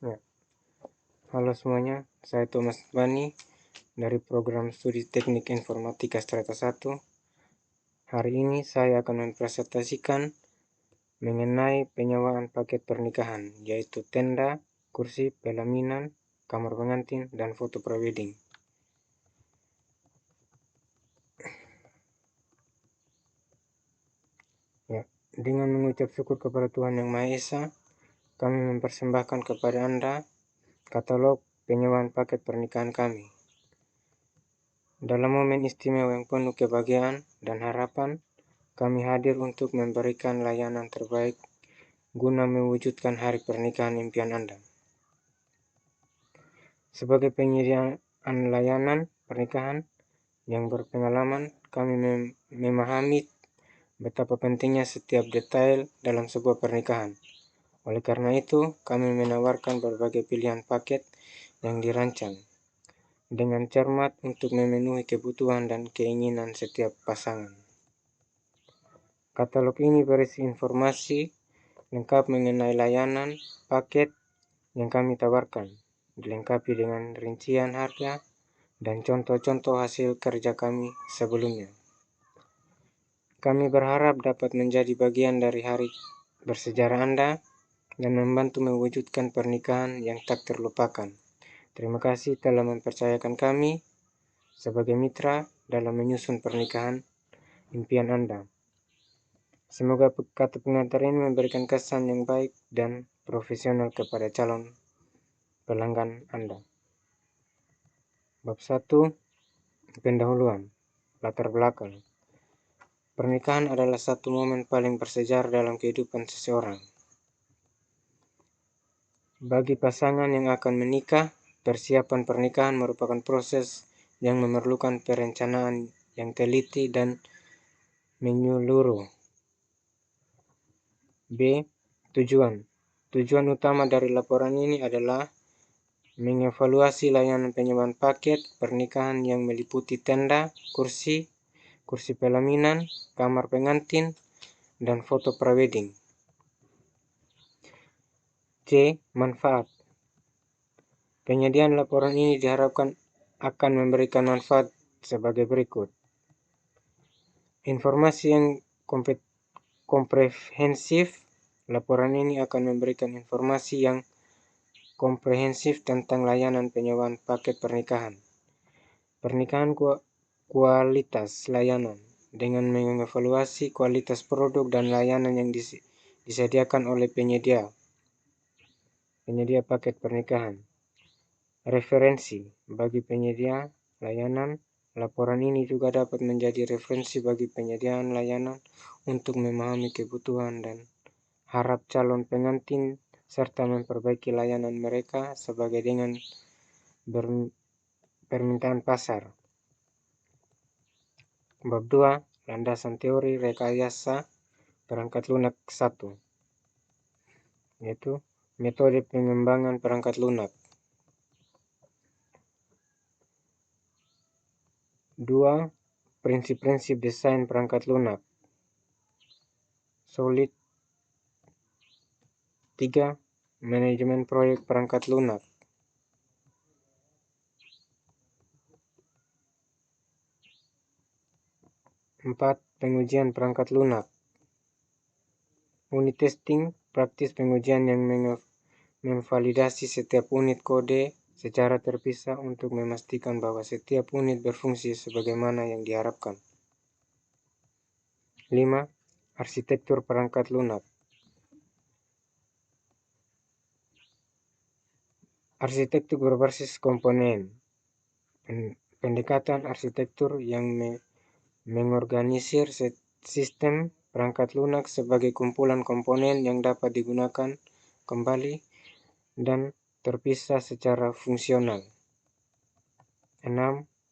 Ya. Halo semuanya, saya Thomas Bani dari program studi Teknik Informatika Strata 1. Hari ini saya akan mempresentasikan mengenai penyewaan paket pernikahan, yaitu tenda, kursi, pelaminan, kamar pengantin, dan foto prewedding. Ya, dengan mengucap syukur kepada Tuhan Yang Maha Esa, kami mempersembahkan kepada Anda katalog penyewaan paket pernikahan kami. Dalam momen istimewa yang penuh kebahagiaan dan harapan, kami hadir untuk memberikan layanan terbaik guna mewujudkan hari pernikahan impian Anda. Sebagai penyedia layanan pernikahan yang berpengalaman, kami memahami betapa pentingnya setiap detail dalam sebuah pernikahan. Oleh karena itu, kami menawarkan berbagai pilihan paket yang dirancang dengan cermat untuk memenuhi kebutuhan dan keinginan setiap pasangan. Katalog ini berisi informasi lengkap mengenai layanan paket yang kami tawarkan, dilengkapi dengan rincian harga dan contoh-contoh hasil kerja kami sebelumnya. Kami berharap dapat menjadi bagian dari hari bersejarah Anda dan membantu mewujudkan pernikahan yang tak terlupakan. Terima kasih telah mempercayakan kami sebagai mitra dalam menyusun pernikahan impian Anda. Semoga kata pengantar ini memberikan kesan yang baik dan profesional kepada calon pelanggan Anda. Bab 1. Pendahuluan. Latar belakang. Pernikahan adalah satu momen paling bersejarah dalam kehidupan seseorang. Bagi pasangan yang akan menikah, persiapan pernikahan merupakan proses yang memerlukan perencanaan yang teliti dan menyeluruh. B. Tujuan. Tujuan utama dari laporan ini adalah mengevaluasi layanan penyewaan paket pernikahan yang meliputi tenda, kursi pelaminan, kamar pengantin, dan foto prewedding. C. Manfaat. Penyediaan laporan ini diharapkan akan memberikan manfaat sebagai berikut. Informasi yang komprehensif. Laporan ini akan memberikan informasi yang komprehensif tentang layanan penyewaan paket pernikahan. Pernikahan kualitas layanan dengan mengevaluasi kualitas produk dan layanan yang disediakan oleh penyedia paket pernikahan. Referensi bagi penyedia layanan. Laporan ini juga dapat menjadi referensi bagi penyediaan layanan untuk memahami kebutuhan dan harap calon pengantin serta memperbaiki layanan mereka sebagai dengan permintaan pasar. Bab 2. Landasan teori rekayasa perangkat lunak 1, yaitu metode pengembangan perangkat lunak. 2. Prinsip-prinsip desain perangkat lunak. Solid. 3. Manajemen proyek perangkat lunak. 4. Pengujian perangkat lunak. Unit testing, praktis pengujian yang memvalidasi setiap unit kode secara terpisah untuk memastikan bahwa setiap unit berfungsi sebagaimana yang diharapkan. 5. Arsitektur perangkat lunak. Arsitektur berbasis komponen. Pendekatan arsitektur yang mengorganisir sistem perangkat lunak sebagai kumpulan komponen yang dapat digunakan kembali dan terpisah secara fungsional. 6.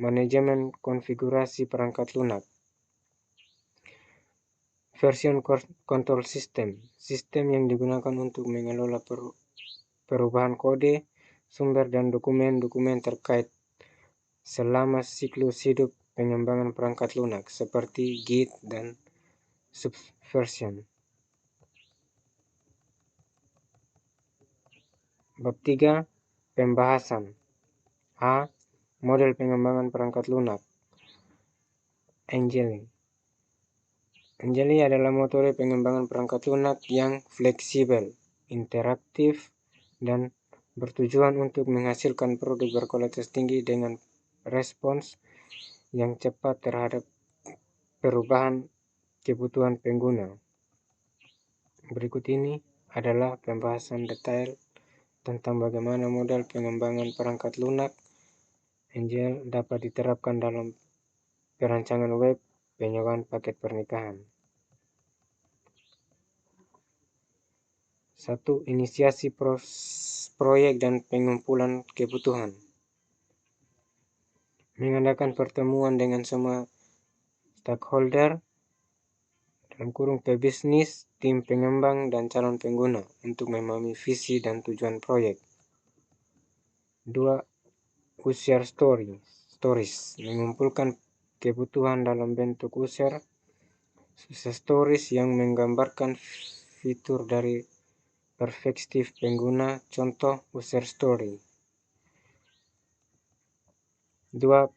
Manajemen konfigurasi perangkat lunak. Version control system. Sistem yang digunakan untuk mengelola perubahan kode, sumber dan dokumen-dokumen terkait selama siklus hidup pengembangan perangkat lunak seperti Git dan Subversion. Bab 3. Pembahasan. A. Model pengembangan perangkat lunak. Angeli. Angeli adalah metode pengembangan perangkat lunak yang fleksibel, interaktif, dan bertujuan untuk menghasilkan produk berkualitas tinggi dengan respons yang cepat terhadap perubahan kebutuhan pengguna. Berikut ini adalah pembahasan detail tentang bagaimana model pengembangan perangkat lunak Angel dapat diterapkan dalam perancangan web penyewaan paket pernikahan. 1. Inisiasi proyek dan pengumpulan kebutuhan. Mengadakan pertemuan dengan semua stakeholder (pebisnis, tim pengembang, dan calon pengguna) untuk memahami visi dan tujuan proyek. 2. User stories. Mengumpulkan kebutuhan dalam bentuk user stories yang menggambarkan fitur dari perspektif pengguna. Contoh user story. 2.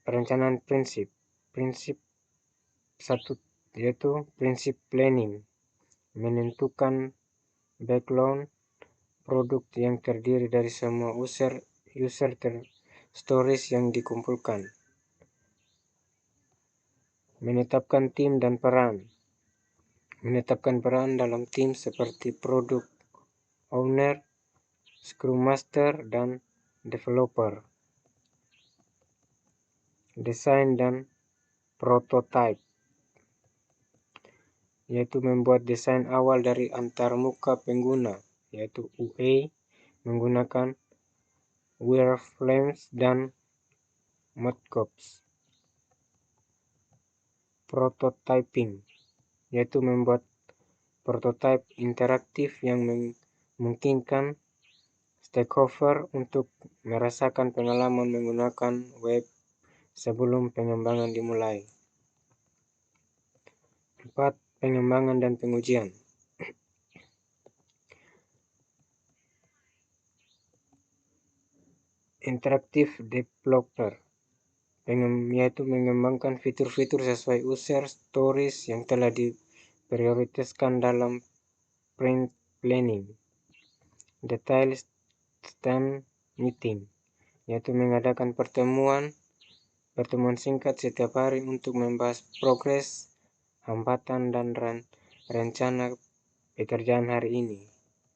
Perencanaan prinsip. Prinsip 1 yaitu prinsip planning. Menentukan background produk yang terdiri dari semua user stories yang dikumpulkan. Menetapkan tim dan peran. Menetapkan peran dalam tim seperti product owner, scrum master, dan developer. Desain dan prototype, yaitu membuat desain awal dari antarmuka pengguna, yaitu UA, menggunakan wireframes dan mockups. Prototyping, yaitu membuat prototipe interaktif yang memungkinkan stakeholder untuk merasakan pengalaman menggunakan web sebelum pengembangan dimulai. 4. Pengembangan dan pengujian. Interactive developer, yaitu mengembangkan fitur-fitur sesuai user stories yang telah diprioritaskan dalam sprint planning. Detail stand meeting, yaitu mengadakan pertemuan singkat setiap hari untuk membahas progres, hambatan, dan rencana pekerjaan hari ini.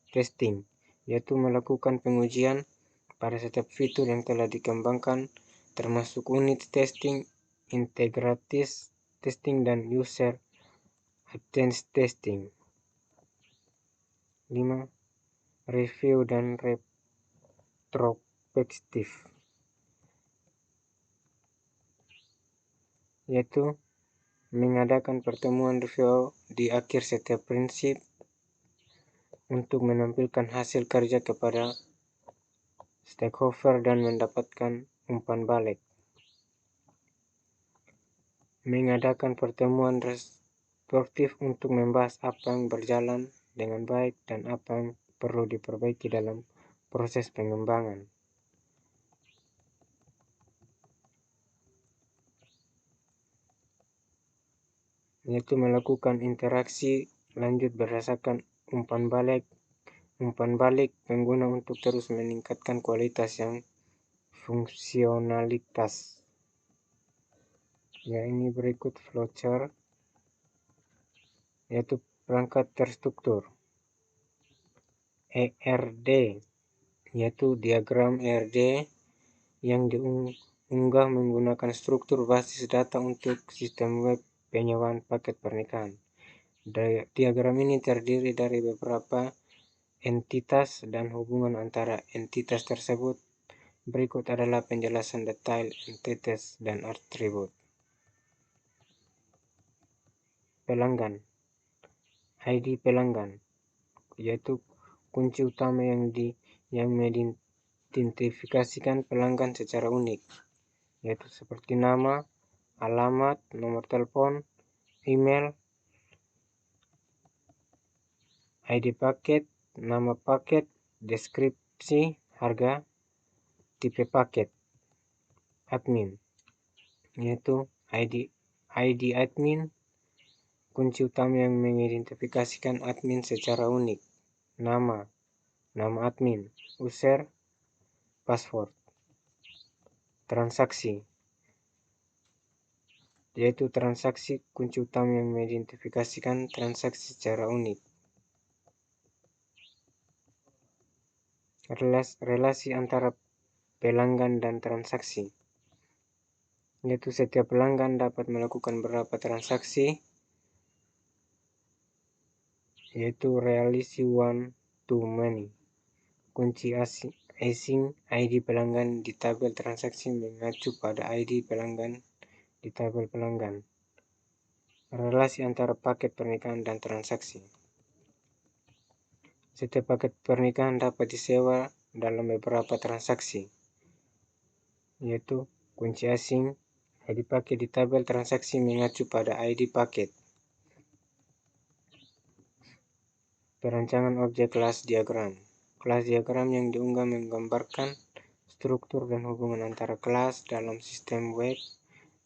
Testing, yaitu melakukan pengujian pada setiap fitur yang telah dikembangkan, termasuk unit testing, integratis testing, dan user acceptance testing. 5. Review dan retrospektif, yaitu mengadakan pertemuan review di akhir setiap prinsip untuk menampilkan hasil kerja kepada stakeholder dan mendapatkan umpan balik. Mengadakan pertemuan retrospektif untuk membahas apa yang berjalan dengan baik dan apa yang perlu diperbaiki dalam proses pengembangan. Yaitu melakukan interaksi lanjut berdasarkan umpan balik pengguna untuk terus meningkatkan kualitas yang fungsionalitas. Ya, ini berikut flowchart, yaitu perangkat terstruktur. ERD, yaitu diagram ERD yang diunggah menggunakan struktur basis data untuk sistem web penyewaan paket pernikahan. Diagram ini terdiri dari beberapa entitas dan hubungan antara entitas tersebut. Berikut adalah penjelasan detail entitas dan atribut. Pelanggan. ID pelanggan, yaitu kunci utama yang mengidentifikasikan pelanggan secara unik, yaitu seperti nama, alamat, nomor telepon, email. ID paket, nama paket, deskripsi harga, tipe paket, admin, yaitu ID admin, kunci utama yang mengidentifikasikan admin secara unik, nama admin, user, password. Transaksi, yaitu transaksi kunci utama yang mengidentifikasikan transaksi secara unik. Relasi antara pelanggan dan transaksi, yaitu setiap pelanggan dapat melakukan beberapa transaksi, yaitu relasi one to many. Kunci asing ID pelanggan di tabel transaksi mengacu pada ID pelanggan di tabel pelanggan. Relasi antara paket pernikahan dan transaksi. Setiap paket pernikahan dapat disewa dalam beberapa transaksi, yaitu kunci asing ID paket di tabel transaksi mengacu pada ID paket. Perancangan objek kelas diagram. Kelas diagram yang diunggah menggambarkan struktur dan hubungan antara kelas dalam sistem web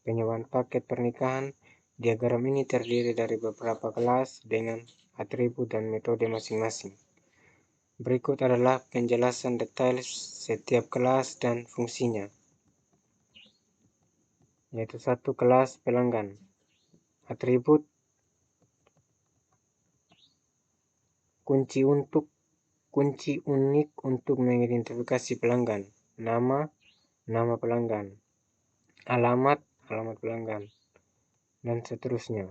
penyewaan paket pernikahan. Diagram ini terdiri dari beberapa kelas dengan atribut dan metode masing-masing. Berikut adalah penjelasan detail setiap kelas dan fungsinya. Yaitu satu, kelas pelanggan. Atribut kunci unik untuk mengidentifikasi pelanggan. Nama pelanggan. Alamat pelanggan, dan seterusnya.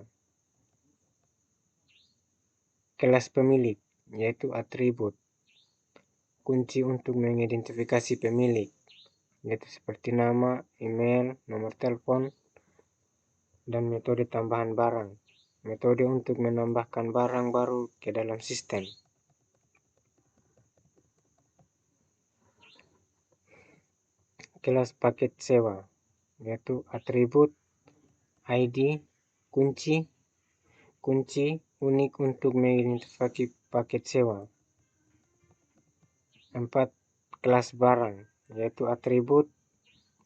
Kelas pemilik, yaitu atribut kunci untuk mengidentifikasi pemilik, yaitu seperti nama, email, nomor telepon, dan metode tambahan barang. Metode untuk menambahkan barang baru ke dalam sistem. Kelas paket sewa, yaitu atribut ID kunci unik untuk mengidentifikasi paket sewa. 4. Kelas barang, yaitu atribut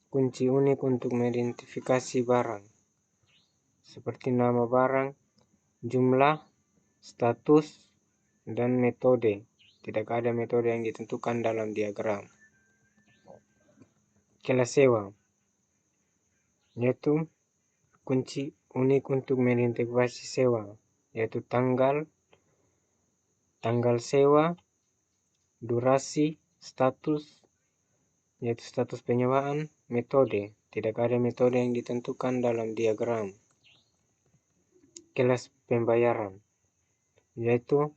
kunci unik untuk mengidentifikasi barang, seperti nama barang, jumlah, status, dan metode. Tidak ada metode yang ditentukan dalam diagram. Kelas sewa, yaitu kunci unik untuk mengidentifikasi sewa, yaitu tanggal sewa, durasi, status, yaitu status penyewaan, metode. Tidak ada metode yang ditentukan dalam diagram. Kelas pembayaran, yaitu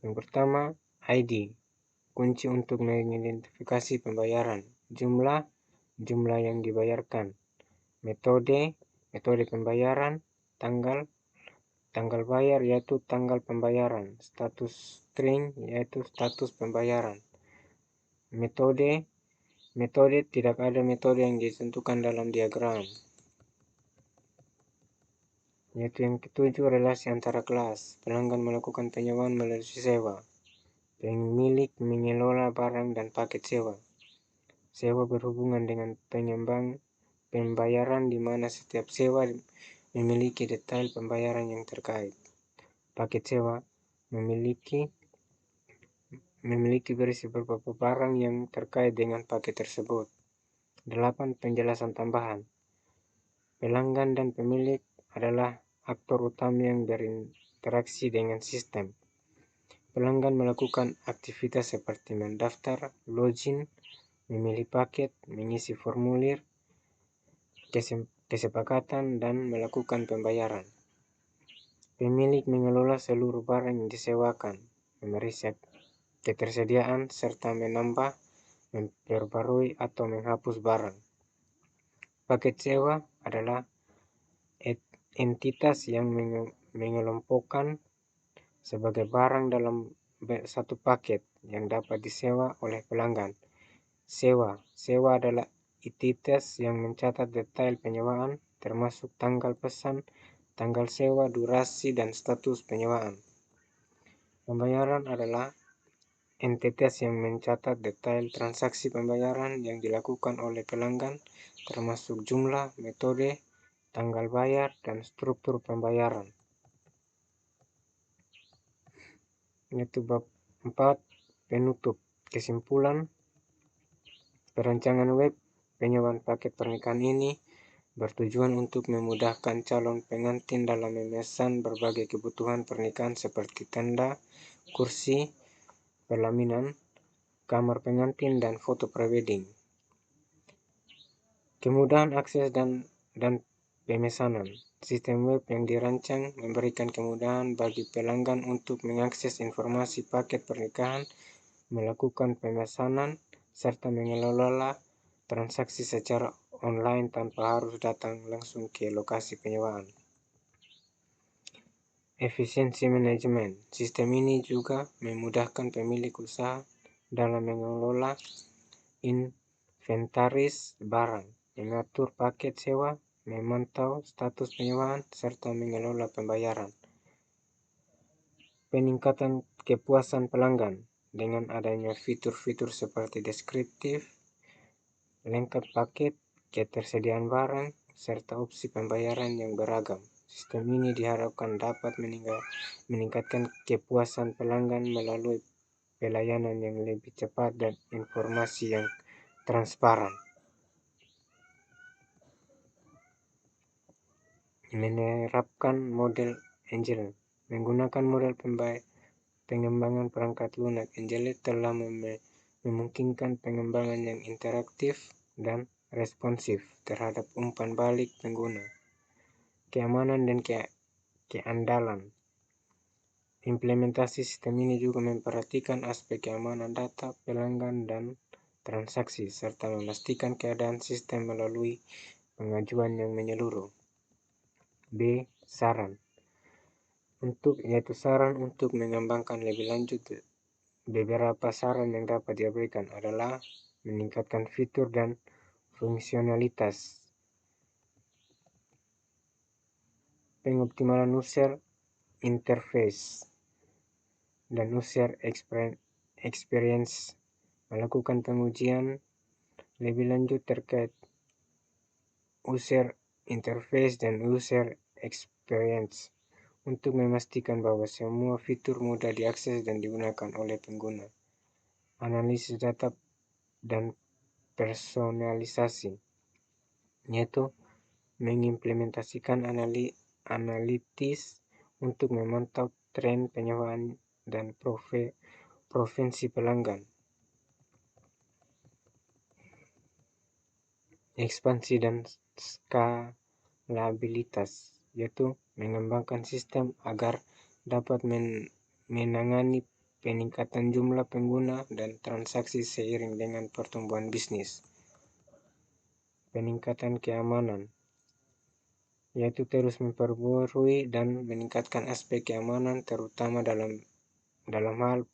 yang pertama ID, kunci untuk mengidentifikasi pembayaran, jumlah yang dibayarkan, metode pembayaran, tanggal bayar yaitu tanggal pembayaran, status string yaitu status pembayaran, metode tidak ada metode yang ditentukan dalam diagram. Yaitu yang ketujuh, relasi antara kelas. Pelanggan melakukan penyewaan melalui sewa. Pemilik mengelola barang dan paket sewa. Sewa berhubungan dengan pembayaran di mana setiap sewa memiliki detail pembayaran yang terkait. Paket sewa memiliki berisi beberapa barang yang terkait dengan paket tersebut. 8. Penjelasan tambahan. Pelanggan dan pemilik adalah aktor utama yang berinteraksi dengan sistem. Pelanggan melakukan aktivitas seperti mendaftar, login, memilih paket, mengisi formulir, kesepakatan, dan melakukan pembayaran. Pemilik mengelola seluruh barang yang disewakan, memeriksa ketersediaan, serta menambah, memperbarui, atau menghapus barang. Paket sewa adalah entitas yang mengelompokkan sebagai barang dalam satu paket yang dapat disewa oleh pelanggan. Sewa adalah entitas yang mencatat detail penyewaan, termasuk tanggal pesan, tanggal sewa, durasi, dan status penyewaan. Pembayaran adalah entitas yang mencatat detail transaksi pembayaran yang dilakukan oleh pelanggan, termasuk jumlah, metode, tanggal bayar, dan struktur pembayaran. Itu bab 4, penutup. Kesimpulan, perancangan web penyewaan paket pernikahan ini bertujuan untuk memudahkan calon pengantin dalam memesan berbagai kebutuhan pernikahan seperti tenda, kursi, pelaminan, kamar pengantin, dan foto prewedding. Kemudahan akses dan pemesanan. Sistem web yang dirancang memberikan kemudahan bagi pelanggan untuk mengakses informasi paket pernikahan, melakukan pemesanan, serta mengelola transaksi secara online tanpa harus datang langsung ke lokasi penyewaan. Efisiensi manajemen. Sistem ini juga memudahkan pemilik usaha dalam mengelola inventaris barang, mengatur paket sewa, memantau status penyewaan, serta mengelola pembayaran. Peningkatan kepuasan pelanggan dengan adanya fitur-fitur seperti deskriptif, lengkap paket, ketersediaan barang, serta opsi pembayaran yang beragam. Sistem ini diharapkan dapat meningkatkan kepuasan pelanggan melalui pelayanan yang lebih cepat dan informasi yang transparan. Menerapkan model Angel. Menggunakan model pengembangan perangkat lunak Angel telah memungkinkan pengembangan yang interaktif dan responsif terhadap umpan balik pengguna, keamanan dan keandalan. Implementasi sistem ini juga memperhatikan aspek keamanan data pelanggan dan transaksi, serta memastikan keadaan sistem melalui pengajuan yang menyeluruh. B. Saran untuk mengembangkan lebih lanjut. Beberapa saran yang dapat diberikan adalah meningkatkan fitur dan fungsionalitas, pengoptimalan user interface dan user experience, melakukan pengujian lebih lanjut terkait user interface dan user experience untuk memastikan bahwa semua fitur mudah diakses dan digunakan oleh pengguna. Analisis data dan personalisasi, yaitu mengimplementasikan analitis untuk memantau tren penyewaan dan preferensi pelanggan. Ekspansi dan skalabilitas, yaitu mengembangkan sistem agar dapat menangani peningkatan jumlah pengguna dan transaksi seiring dengan pertumbuhan bisnis. Peningkatan keamanan, yaitu terus memperbarui dan meningkatkan aspek keamanan terutama dalam hal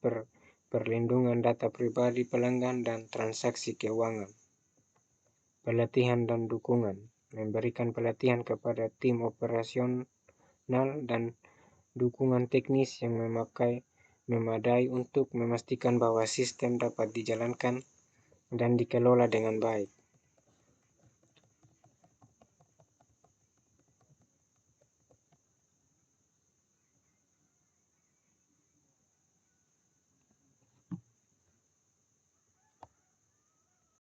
perlindungan data pribadi pelanggan dan transaksi keuangan. Pelatihan dan dukungan, memberikan pelatihan kepada tim operasional dan dukungan teknis yang memadai untuk memastikan bahwa sistem dapat dijalankan dan dikelola dengan baik.